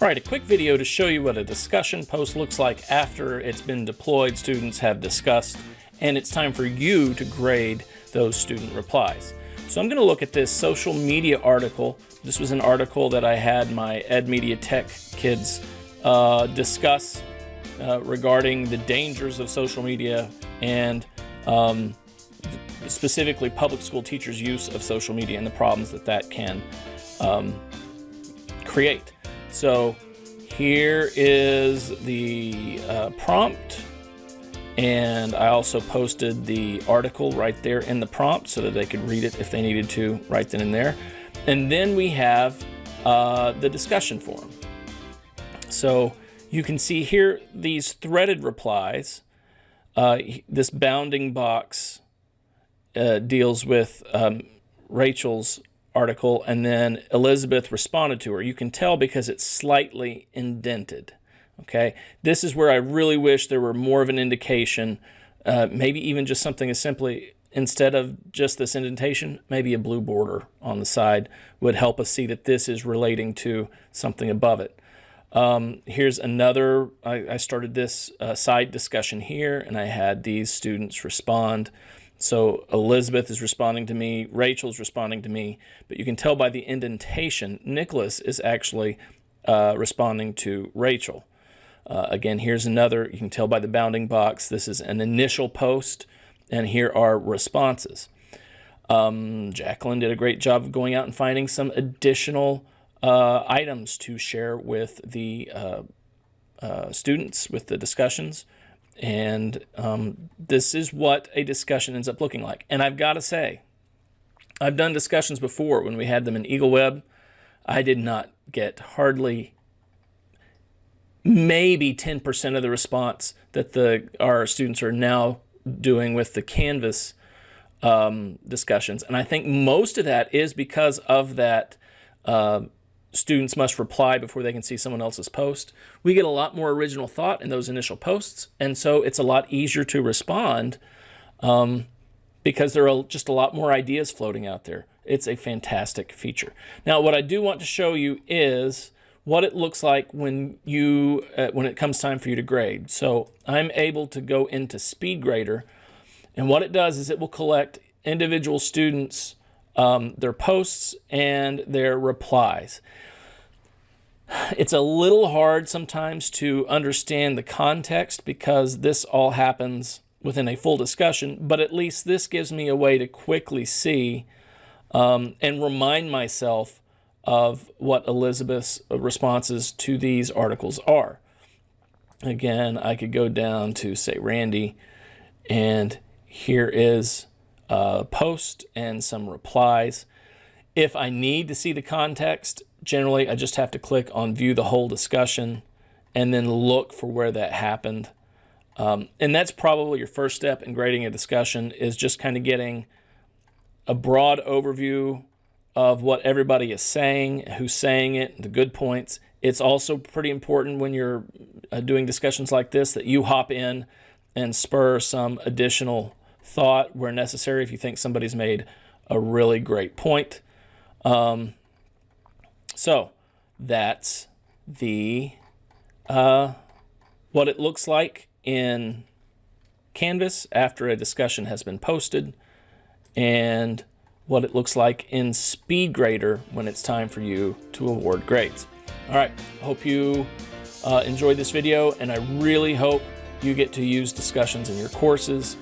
All right, a quick video to show you what a discussion post looks like after it's been deployed, students have discussed, and it's time for you to grade those student replies. So I'm going to look at this social media article. This was an article that I had my Ed Media Tech kids discuss regarding the dangers of social media and specifically public school teachers' use of social media and the problems that that can create. So here is the prompt, and I also posted the article right there in the prompt so that they could read it if they needed to right then and there. And then we have the discussion forum. So you can see here these threaded replies. This bounding box deals with Rachel's article, and then Elizabeth responded to her. You can tell because it's slightly indented. Okay, this is where I really wish there were more of an indication, maybe even just something as simply, instead of just this indentation, maybe a blue border on the side would help us see that this is relating to something above it. Here's another, I started this side discussion here, and I had these students respond. So Elizabeth is responding to me, Rachel's responding to me, but you can tell by the indentation, Nicholas is actually responding to Rachel. Again, here's another, you can tell by the bounding box, this is an initial post, and here are responses. Jacqueline did a great job of going out and finding some additional items to share with the students, with the discussions. And this is what a discussion ends up looking like. And I've got to say, I've done discussions before when we had them in Eagle Web. I did not get hardly maybe 10% of the response that our students are now doing with the Canvas discussions. And I think most of that is because of that students must reply before they can see someone else's post. We get a lot more original thought in those initial posts, and so it's a lot easier to respond because there are just a lot more ideas floating out there. It's a fantastic feature. Now, what I do want to show you is what it looks like when it comes time for you to grade. So I'm able to go into SpeedGrader, and what it does is it will collect individual students' their posts and their replies. It's a little hard sometimes to understand the context because this all happens within a full discussion, but at least this gives me a way to quickly see and remind myself of what Elizabeth's responses to these articles are. Again, I could go down to, say, Randy, and here is a post and some replies. If I need to see the context, generally I just have to click on view the whole discussion and then look for where that happened. And that's probably your first step in grading a discussion, is just kind of getting a broad overview of what everybody is saying, who's saying it, the good points. It's also pretty important when you're doing discussions like this that you hop in and spur some additional thought where necessary if you think somebody's made a really great point. So that's the what it looks like in Canvas after a discussion has been posted, and what it looks like in SpeedGrader when it's time for you to award grades. All right, hope you enjoyed this video, and I really hope you get to use discussions in your courses.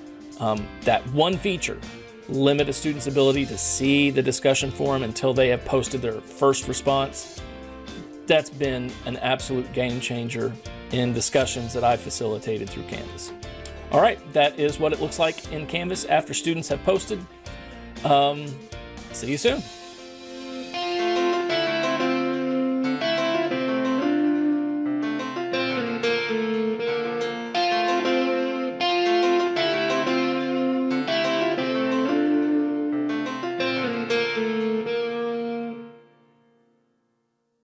That one feature, limit a student's ability to see the discussion forum until they have posted their first response. That's been an absolute game changer in discussions that I've facilitated through Canvas. All right, that is what it looks like in Canvas after students have posted. See you soon.